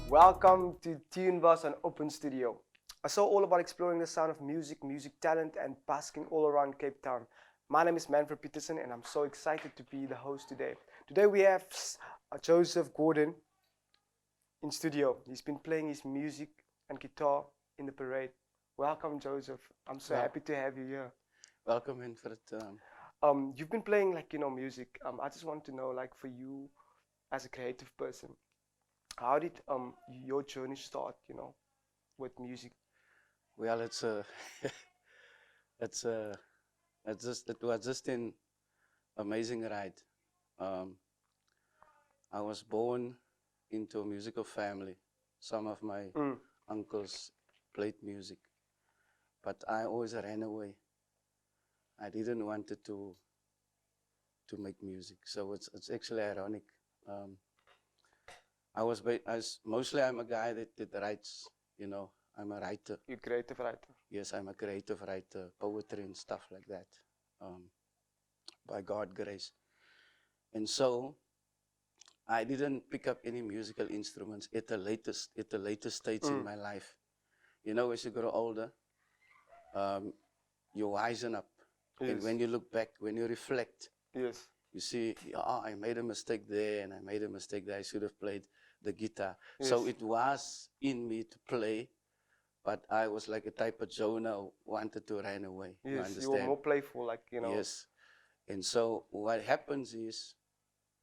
Welcome to TuneBuzz and Open Studio. A show all about exploring the sound of music, music talent, and busking all around Cape Town. My name is Manfred Petersen, and I'm so excited to be the host today. Today we have Joseph Gorden in studio. He's been playing his music and guitar in the parade. Welcome, Joseph. I'm so happy to have you here. Welcome, Manfred. You've been playing music. I just want to know, for you as a creative person, how did your journey start? With music. Well, it was just an amazing ride. I was born into a musical family. Some of my uncles played music, but I always ran away. I didn't want to make music, so it's actually ironic. I'm a guy that writes. I'm a writer. You're a creative writer. Yes, I'm a creative writer, poetry and stuff like that, by God's grace. And so I didn't pick up any musical instruments at the latest stage in my life. As you grow older, you wisen up. Yes. And when you look back, when you reflect, yes, you see, I made a mistake there and I made a mistake there. I should have played the guitar. Yes. So it was in me to play, but I was like a type of Jonah who wanted to run away. Yes, you understand? You were more playful, Yes. And so what happens is,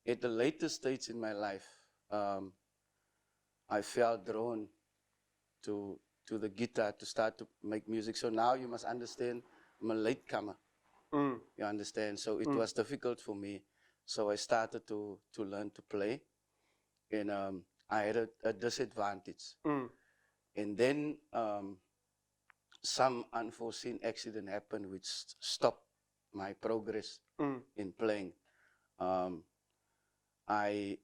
at the latest stage in my life, I felt drawn to the guitar to start to make music. So now you must understand, I'm a latecomer. You understand? So it was difficult for me. So I started to learn to play. And I had a disadvantage. And then some unforeseen accident happened which stopped my progress in playing. I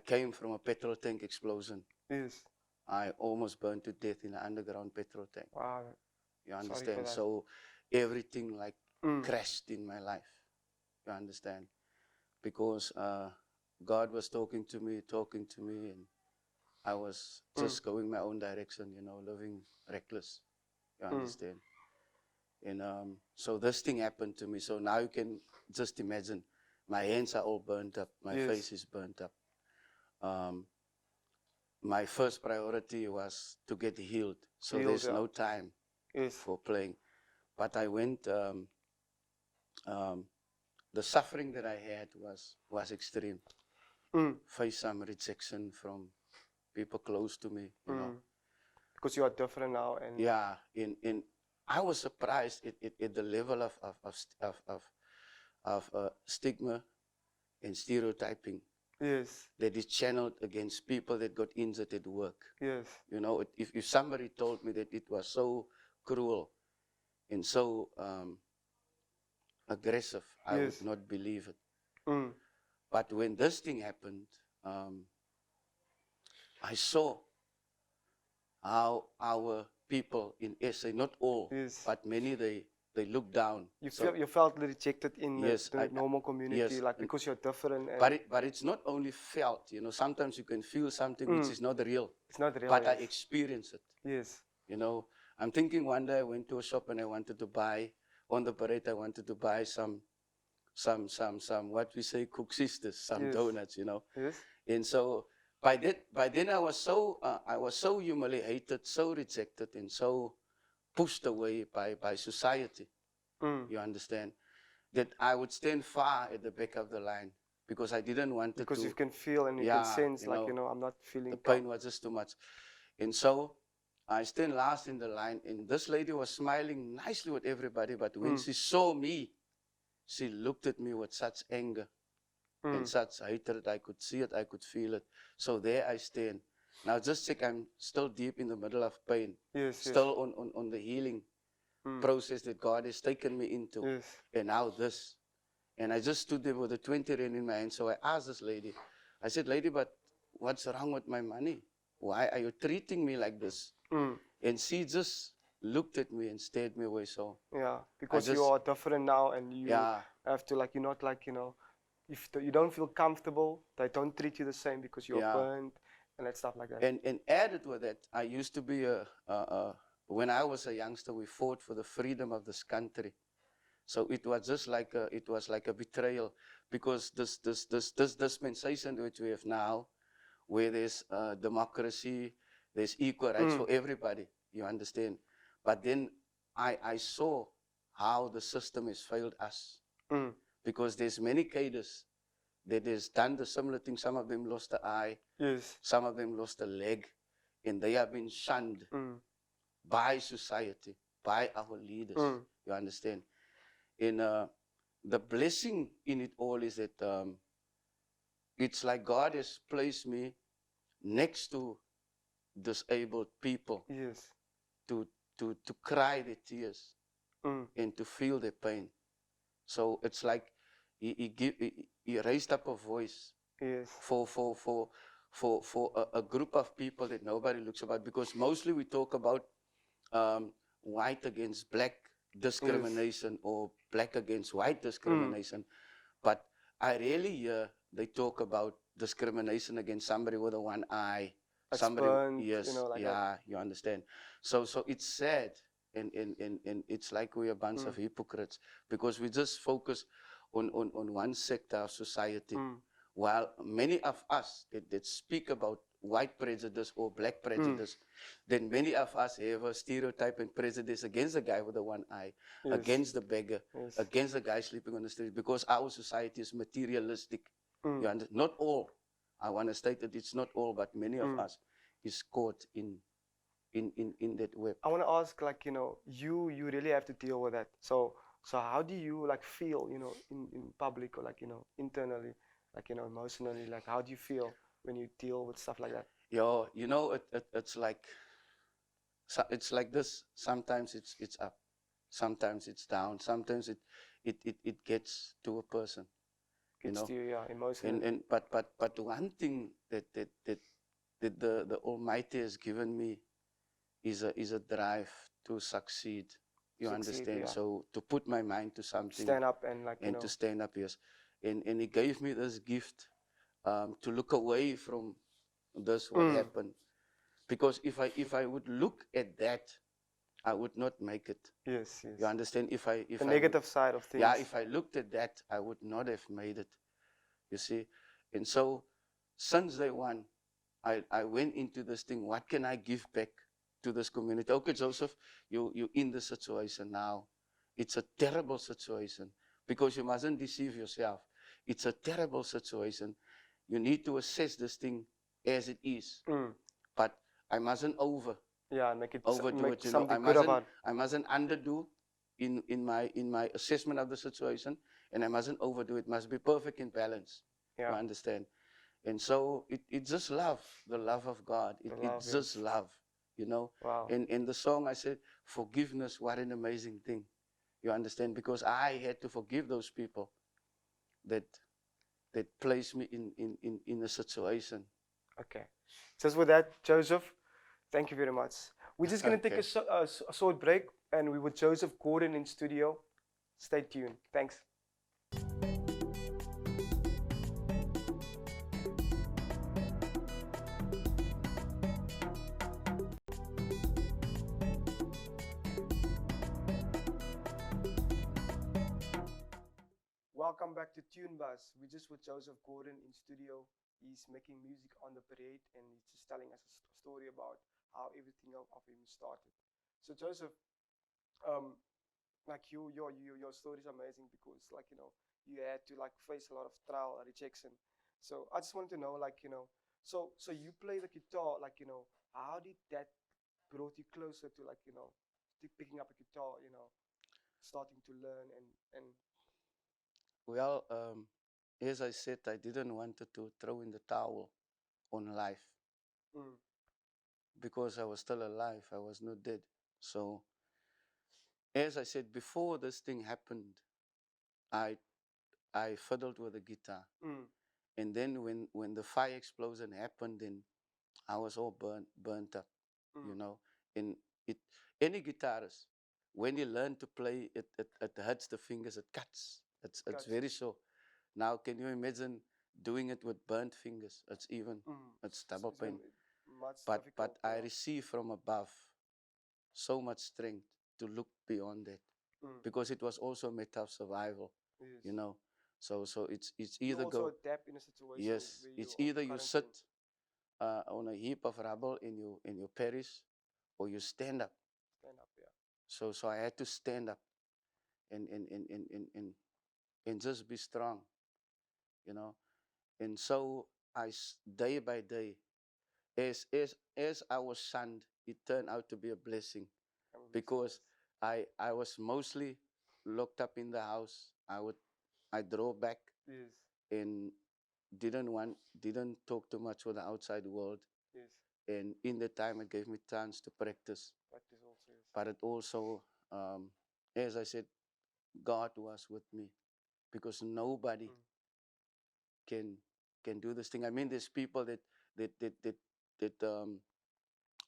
came from a petrol tank explosion. Yes. I almost burned to death in an underground petrol tank. Wow. You understand? So everything crashed in my life. You understand? Because God was talking to me, and I was just going my own direction, living reckless. You understand? And so this thing happened to me. So now you can just imagine, my hands are all burnt up, my face is burnt up. My first priority was to get healed. So there's no time for playing. But I went, the suffering that I had was extreme. Faced some rejection from people close to me, Because you are different now. And yeah, I was surprised at the level of stigma and stereotyping. Yes. That is channeled against people that got injured at work. Yes. If somebody told me that it was so cruel and so aggressive, I would not believe it. But when this thing happened, I saw how our people in SA, not all, but many, they look down. You felt rejected in the normal community, because you're different. But it's not only felt, sometimes you can feel something which is not real. It's not real. But I experienced it. Yes. I'm thinking one day I went to a shop and I wanted to buy, on the parade, I wanted to buy some what we say, cook sisters, some donuts, Yes. And so by then I was so humiliated, so rejected, and so pushed away by society. You understand? That I would stand far at the back of the line because I didn't want to. Because you can feel and you can sense, I'm not feeling. The pain was just too much. And so I stand last in the line, and this lady was smiling nicely with everybody, but when she saw me, she looked at me with such anger and such hatred. I could see it, I could feel it. So there I stand. Now just check, I'm still deep in the middle of pain. Still on the healing process that God has taken me into. And now this. And I just stood there with the 20 rand in my hand. So I asked this lady, I said, lady, but what's wrong with my money? Why are you treating me like this? And she just looked at me and stared me away. So yeah, because you are different now, and you have to you're not if you don't feel comfortable, they don't treat you the same because you're burned and that stuff like that. And added with that, I used to be when I was a youngster, we fought for the freedom of this country. So it was just like it was like a betrayal, because this dispensation which we have now, where there's democracy, there's equal rights for everybody, you understand? But then I saw how the system has failed us, because there's many cadres that has done the similar thing. Some of them lost the eye, Yes. some of them lost a leg, and they have been shunned by society, by our leaders, you understand? And the blessing in it all is that it's like God has placed me next to disabled people Yes. to cry their tears and to feel their pain. So it's like he raised up a voice Yes. for a group of people that nobody looks about, because mostly we talk about white against black discrimination, or black against white discrimination, but I rarely hear they talk about discrimination against somebody with a one eye, somebody, Burnt, yes, you know, like yeah, that. you understand. So it's sad, and it's like we're a bunch of hypocrites, because we just focus on one sector of society, while many of us that speak about white prejudice or black prejudice, then many of us have a stereotype and prejudice against the guy with the one eye, Yes. against the beggar, Yes. against the guy sleeping on the street, because our society is materialistic. You understand? Not all. I want to state that it's not all, but many of us is caught in that web. I want to ask, like, you know, you really have to deal with that. So how do you like feel, you know, in public, or like, you know, internally, like, you know, emotionally, like how do you feel when you deal with stuff like that? Yo, you know, it's like it's like this. Sometimes it's up, sometimes it's down, sometimes it gets to a person, you Gets know. to you, yeah, emotionally. And but one thing that the Almighty has given me is a drive to succeed. You Succeed, understand? yeah. So to put my mind to something, Stand up and, like, you and know, to stand up, yes. And He gave me this gift to look away from this what happened, because if I would look at that, I would not make it. yes, yes. You understand? If The I would, negative side of things. yeah, if I looked at that, I would not have made it. You see? And so since day one, I went into this thing. What can I give back to this community? Okay, Joseph, you're in this situation now. It's a terrible situation, because you mustn't deceive yourself. It's a terrible situation. You need to assess this thing as it is. But I mustn't Yeah, make it overdo make it. You know, something good about. I mustn't underdo in my assessment of the situation, and I mustn't overdo it. It must be perfect in balance. Yeah. You understand? And so it's just love, the love of God. It's yes. just love, you know. Wow. And in the song I said, forgiveness, what an amazing thing. You understand? Because I had to forgive those people that placed me in a situation. Okay. Just with that, Joseph, thank you very much. We're just going to take Okay. a short break, and we with Joseph Gorden in studio. Stay tuned. Thanks. Welcome back to TuneBuzz. We're just with Joseph Gorden in studio. He's making music on the parade, and he's just telling us a story about how everything of him started. So Joseph, like your story is amazing, because, like, you know, you had to like face a lot of trial and rejection. So I just want to know, like, you know, so you play the guitar, like, you know, how did that brought you closer to, like, you know, picking up a guitar, you know, starting to learn and Well, as I said, I didn't want to throw in the towel on life, mm, because I was still alive. I was not dead. So, as I said, before this thing happened, I I fiddled with the guitar. mm, And then when the fire explosion happened, then I was all burnt up, you know. And it any guitarist, when you learn to play, it hurts the fingers, it cuts. It's Cuts. very sore. Now, can you imagine doing it with burnt fingers. It's double It's been pain. much But difficult. I receive from above so much strength to look beyond that, because it was also a matter of survival, Yes. you know. So it's You either also go, adapt in a situation yes, where it's you are either you quarantined. sit on a heap of rubble and you perish, or you stand up. Stand up, yeah. So I had to stand up and just be strong, you know. And so day by day, as I was shunned, it turned out to be a blessing, because I was mostly locked up in the house. I drove back Yes. and didn't talk too much with the outside world. Yes. And in the time, it gave me chance to practice. Practice also, yes. But it also, as I said, God was with me, because nobody can do this thing. I mean, there's people that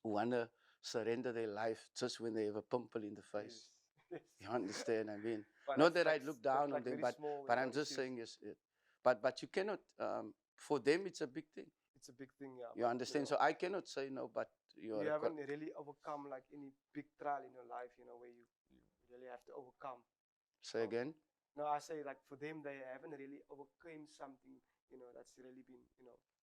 wanna surrender their life just when they have a pimple in the face. Yes. You understand? I mean, But not that's that I like look down on like them, very small, but I'm just issues. saying, yes. But you cannot. For them, it's a big thing. It's a big thing, yeah. You but, understand? So I cannot say no, but you haven't really overcome like any big trial in your life, where you really have to overcome. Say again. No, I say like for them, they haven't really overcome something, that's really been,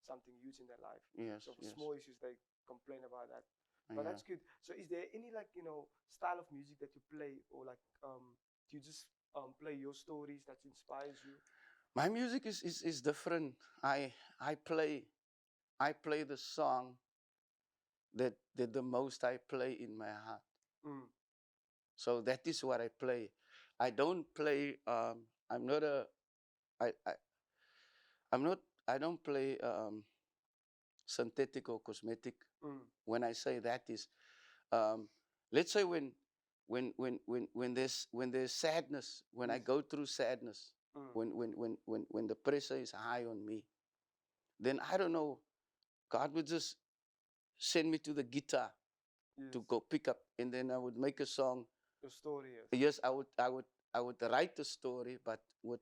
something huge in their life. Yes. So for Yes. small issues, they complain about that. But Yeah. that's good. So is there any like, style of music that you play, or like, do you just play your stories that inspires you? My music is different. I play the song that the most I play in my heart. So that is what I play. I don't play. I'm not a. I I'm not. I don't play synthetic or cosmetic. When I say that is, let's say when there's sadness, when I go through sadness, when the pressure is high on me, then I don't know. God would just send me to the guitar to go pick up, and then I would make a song. Your story, Yes, I would write the story, but with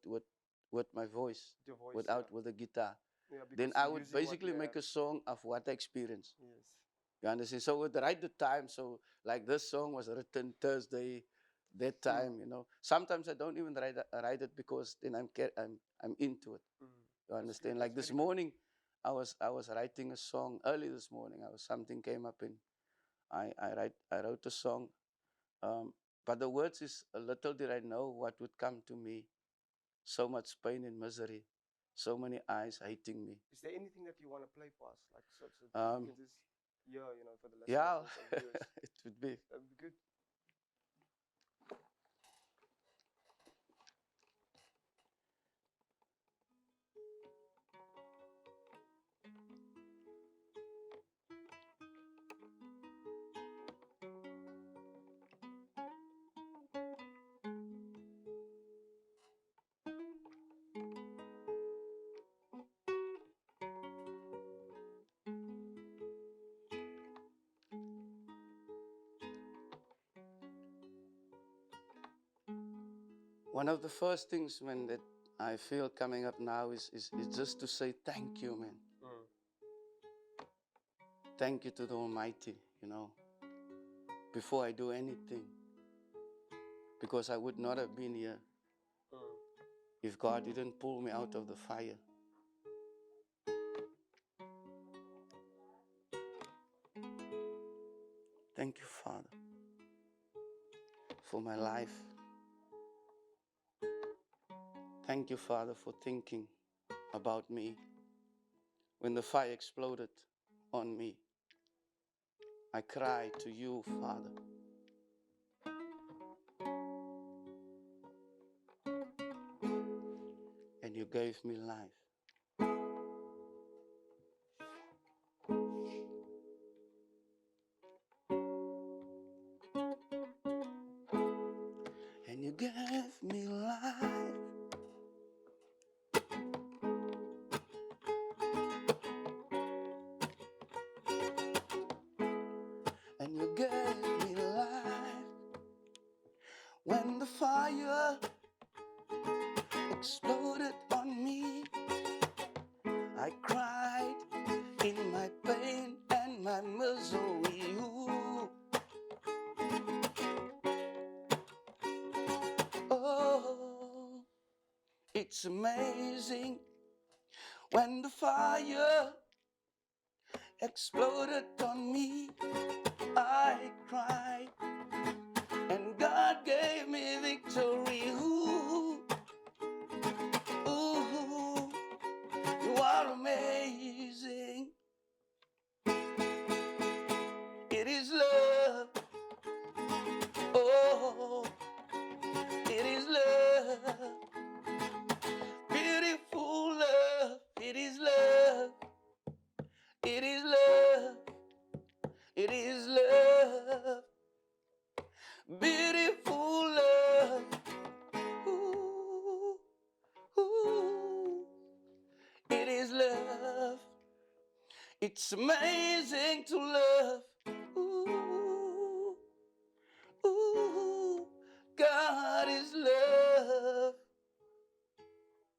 my voice, your voice, without with the guitar. Yeah, Then because I you're would using what basically you make have. a song of what I experienced. Yes. You understand? So with the right the time, so like this song was written Thursday, that time, Sometimes I don't even write it, because then I'm into it. You understand? Like this morning, I was writing a song early this morning. Something came up and I wrote a song. But the words is, a little did I know what would come to me. So much pain and misery, so many eyes hating me. Is there anything that you want to play for us, like so you can just hear, for the listeners? Yeah, also, viewers? it would be. That'd be good. One of the first things when that I feel coming up now is just to say thank you, man. Thank you to the Almighty, before I do anything. Because I would not have been here if God didn't pull me out of the fire. Thank you, Father, for my life. Thank you, Father, for thinking about me. When the fire exploded on me, I cried to you, Father. And you gave me life. And you gave me life. And you gave me life. When the fire exploded on me, my misery. Ooh. Oh, it's amazing when the fire exploded on me. I cried, and God gave me victory. Ooh, ooh, you are amazing. It is love. Oh, it is love. Beautiful love. It is love. It is love. It is love. Beautiful love. Ooh, ooh. It is love. It's amazing to love. Ooh, ooh. God is love.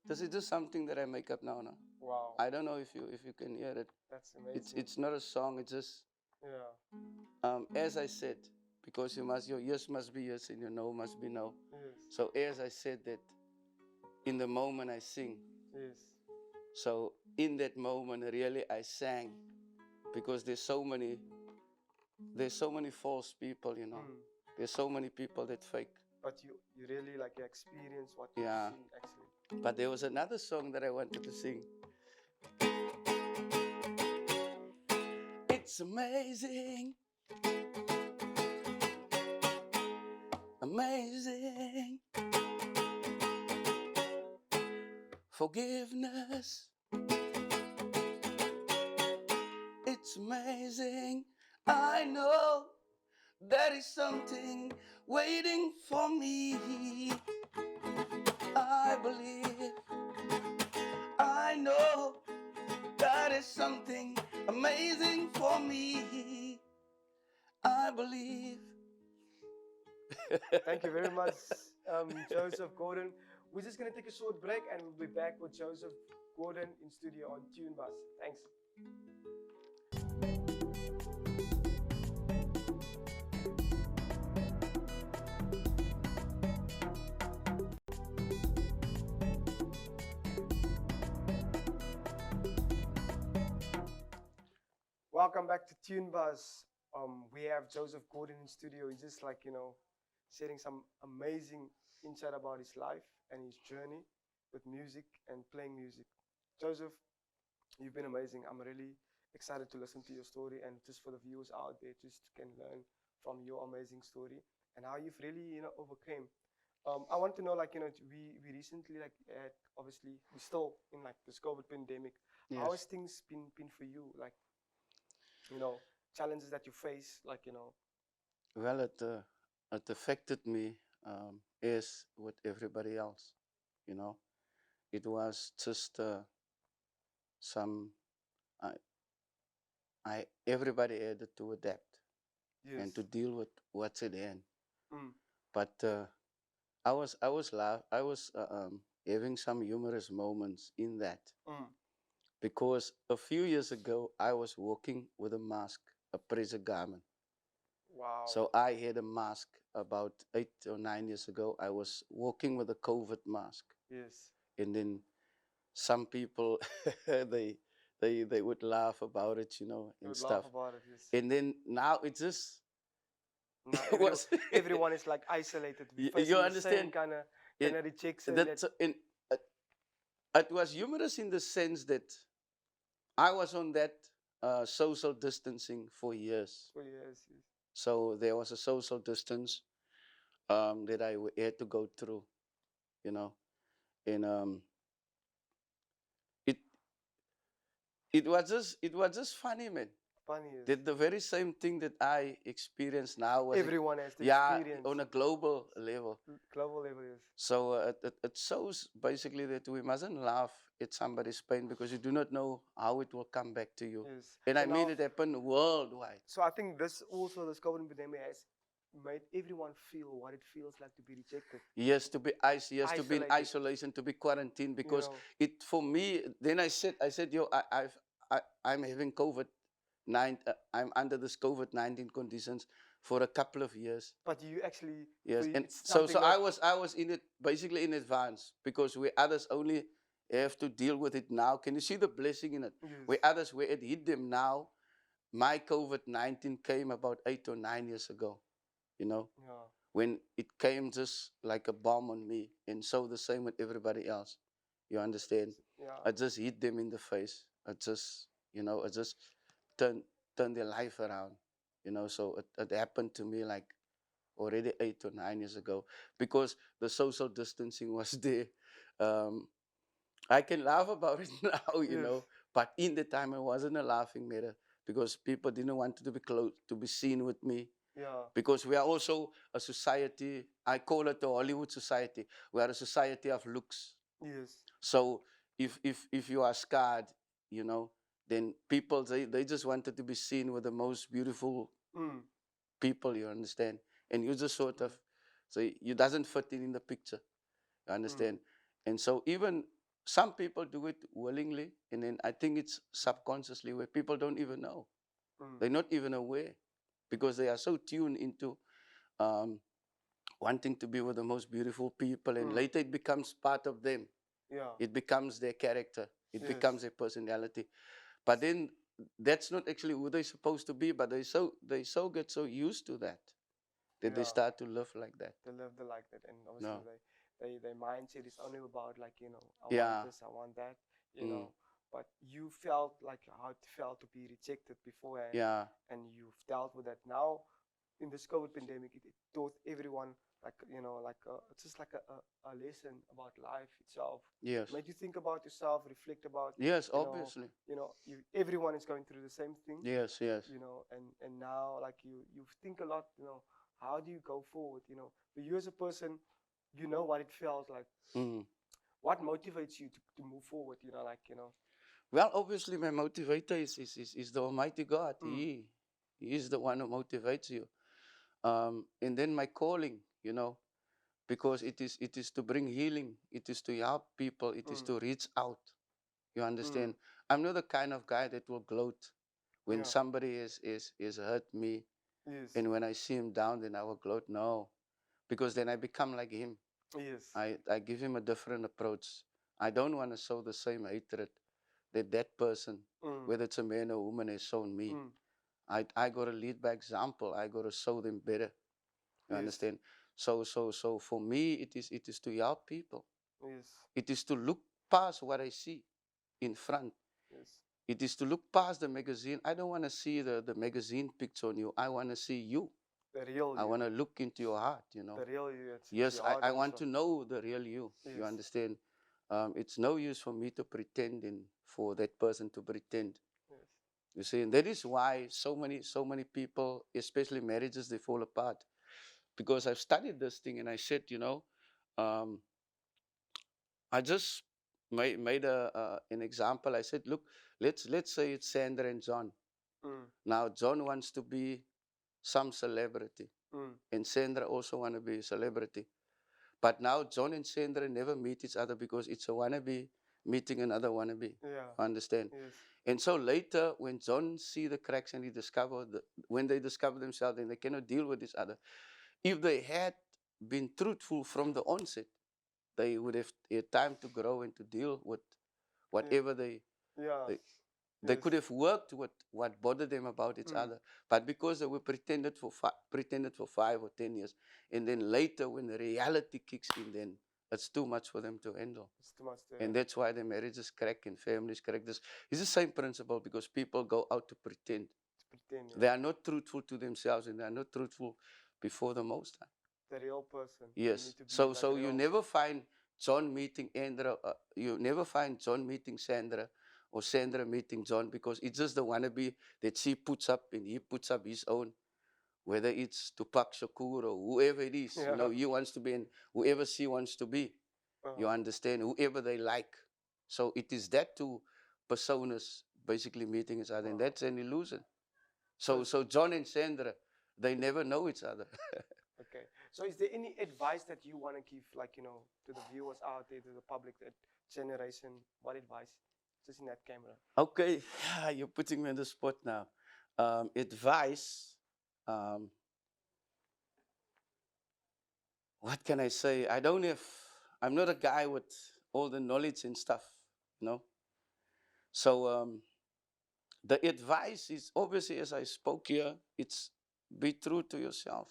This is just something that I make up now. No? Wow. I don't know if you can hear it. That's amazing. It's not a song. It's just as I said, because your yes must be yes and your no must be no. Yes. So as I said that, in the moment I sing. Yes. So in that moment, really I sang, because there's so many false people, you know. There's so many people that fake. But you really like experience what you Yeah. sing actually. But there was another song that I wanted to sing. It's amazing, amazing. Forgiveness. It's amazing. I know there is something waiting for me. I believe. I know that is something amazing for me. I believe. Thank you very much, Joseph Gorden. We're just going to take a short break and we'll be back with Joseph Gorden in studio on TuneBuzz. Thanks. Welcome back to TuneBuzz. We have Joseph Gorden in studio. He's just like, sharing some amazing insight about his life and his journey with music and playing music. Joseph, you've been amazing. I'm really excited to listen to your story, and just for the viewers out there, just can learn from your amazing story and how you've really, overcame. I want to know, we recently, obviously, we're still in this COVID pandemic. Yes. How has things been for you? Challenges that you face, Well, it affected me as with everybody else, you know. It was just some, everybody had to adapt and to deal with what's at hand. But I was having some humorous moments in that, because a few years ago I was walking with a mask, a prison garment. Wow. So I had a mask about 8 or 9 years ago. I was walking with a COVID mask. Yes. And then some people, they would laugh about it, and stuff. Laugh about it, yes. And then now it's just, Now everyone is isolated. You understand? Kind of rejection. It was humorous in the sense that I was on that social distancing for years. For years, yes. So there was a social distance that I had to go through, and it was just funny, man. Funny, yes. That the very same thing that I experience now was everyone has to experience on a global level. Global level, yes. So it shows basically that we mustn't laugh at somebody's pain, because you do not know how it will come back to you. Yes. And I mean, it happened worldwide. So I think this COVID pandemic has made everyone feel what it feels like to be rejected. Yes, to be to be in isolation, to be quarantined, because it for me. Then I said, I'm having COVID. I'm under this COVID-19 conditions for a couple of years. But you actually, Yes, and it's so something I was in it basically in advance, because where others only have to deal with it now. Can you see the blessing in it? Yes. Where others, where it hit them now, my COVID-19 came about 8 or 9 years ago. You know, Yeah. when it came just like a bomb on me, and so the same with everybody else. You understand? Yeah. I just hit them in the face. I just turned turned their life around. So it happened to me like already 8 or 9 years ago, because the social distancing was there. Um, I can laugh about it now, Yes. but in the time it wasn't a laughing matter, because people didn't want to be close, to be seen with me, Yeah. because we are also a society. I call it the Hollywood society. We are a society of looks. Yes. So if you are scarred, you know, then people, they just wanted to be seen with the most beautiful Mm. people, you understand? And you just sort of, so you doesn't fit in the picture, you understand? And so even some people do it willingly, and then I think it's subconsciously, where people don't even know. Mm. They're not even aware, because they are so tuned into um, wanting to be with the most beautiful people, and later it becomes part of them. Yeah. It becomes their character. It Yes. becomes their personality. But then that's not actually who they're supposed to be. But they get so used to that they Yeah. start to live like that. They live the like that, and obviously No. their mindset is only about, like, I want Yeah. this, I want that, Mm. But you felt like how it felt to be rejected beforehand, Yeah. and you've dealt with that now. In this COVID pandemic, it taught everyone, like, it's just like a lesson about life itself. Yes. Made you think about yourself, reflect about, Yes. Obviously. everyone is going through the same thing. Yes. Yes. And now, like, you think a lot, how do you go forward, but you as a person, what it felt like. Mm. What motivates you to move forward, Well, obviously, my motivator is the Almighty God. He is the one who motivates you. And then my calling, because it is to bring healing. It is to help people. It is to reach out. You understand? I'm not the kind of guy that will gloat when Yeah. somebody is hurt me, Yes. and when I see him down, then I will gloat. No, because then I become like him. Yes. I give him a different approach. I don't want to sow the same hatred that person, whether it's a man or woman, has shown me. I got to lead by example. I got to show them better. You Yes. understand? So for me, it is to help people. Yes. It is to look past what I see in front. Yes. It is to look past the magazine. I don't want to see the magazine picture on you. I want to see you. The real I you. want to look into your heart, The real you. It's Yes, your heart I want also. to know the real you. You Yes. understand? It's no use for me to pretend and for that person to pretend. Yes. You see, and that is why so many people, especially marriages, they fall apart. Because I've studied this thing, and I said, um, I just made an example. I said, look, let's say it's Sandra and John. Now John wants to be some celebrity, and Sandra also want to be a celebrity. But now John and Sandra never meet each other, because it's a wannabe meeting another wannabe. Yeah. Understand? Yes. And so later, when John see the cracks, and when they discover themselves, and they cannot deal with each other, if they had been truthful from the onset, they would have had time to grow and to deal with whatever Yeah. they could have worked with what bothered them about each other. But because they were pretended for 5 or 10 years, and then later when the reality kicks in, then it's too much for them to handle. It's too much there. And that's why the marriages crack and families crack. This is the same principle, because people go out to pretend. Pretend, They are not truthful to themselves, and they are not truthful before the Most High. the real person. Yes. You need to be So like so you real. never find John meeting Andra. You never find John meeting Sandra, or Sandra meeting John, because it's just the wannabe that she puts up, and he puts up his own. Whether it's Tupac Shakur or whoever it is, Yeah. he wants to be, and whoever she wants to be. You understand? Whoever they like. So it is that two personas basically meeting each other, and that's an illusion. So John and Sandra, they never know each other. Okay. So is there any advice that you want to give, like, to the viewers out there, to the public, that generation? What advice? Just in that camera. Okay, you're putting me on the spot now. Advice. Um, what can I say? I'm not a guy with all the knowledge and stuff, you know. So the advice is obviously, as I spoke here, it's be true to yourself.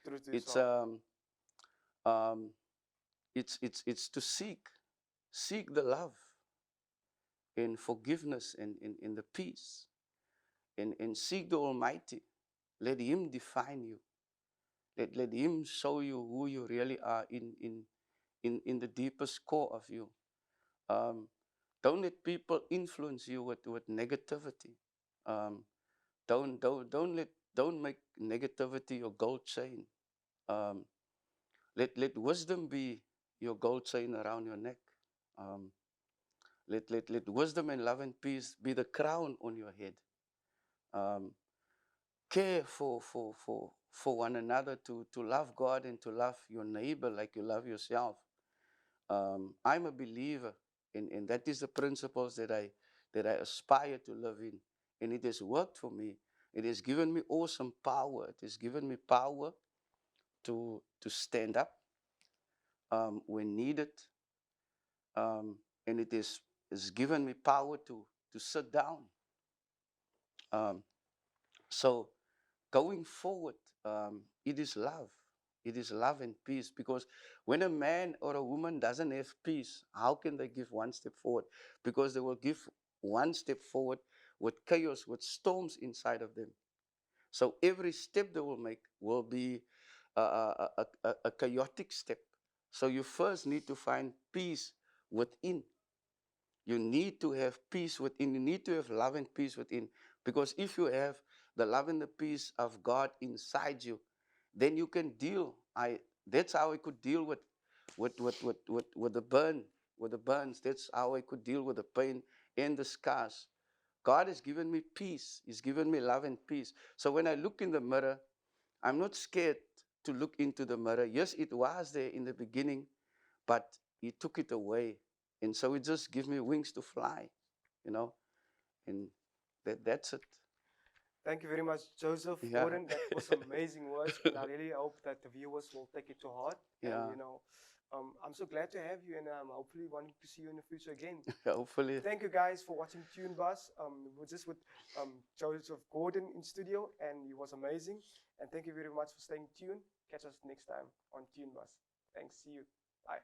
True to It's yourself. um, it's to seek the love and forgiveness and the peace, and seek the Almighty. Let Him define you. Let Him show you who you really are in the deepest core of you. Um, don't let people influence you with negativity. Um, don't make negativity your gold chain. Um, let wisdom be your gold chain around your neck. Um, let wisdom and love and peace be the crown on your head. Um, care for one another, to love God and to love your neighbor like you love yourself. I'm a believer, and that is the principles that I aspire to live in, and it has worked for me. It has given me awesome power. It has given me power to stand up when needed, and has given me power to sit down. Um, so going forward, it is love. It is love and peace, because when a man or a woman doesn't have peace, how can they give one step forward? Because they will give one step forward with chaos, with storms inside of them. So every step they will make will be a chaotic step. So you first need to find peace within. You need to have peace within. You need to have love and peace within. Because if you have the love and the peace of God inside you, then you can deal. That's how I could deal with the burns. That's how I could deal with the pain and the scars. God has given me peace. He's given me love and peace. So when I look in the mirror, I'm not scared to look into the mirror. Yes, it was there in the beginning, but He took it away. And so it just gives me wings to fly, you know, and that's it. Thank you very much, Joseph Yeah, Gorden. That was amazing words, and I really hope that the viewers will take it to heart. And yeah, I'm so glad to have you, and hopefully wanting to see you in the future again. hopefully. Thank you guys for watching TuneBuzz. We're just with Joseph Gorden in studio, and he was amazing. And thank you very much for staying tuned. Catch us next time on TuneBuzz. Thanks. See you. Bye.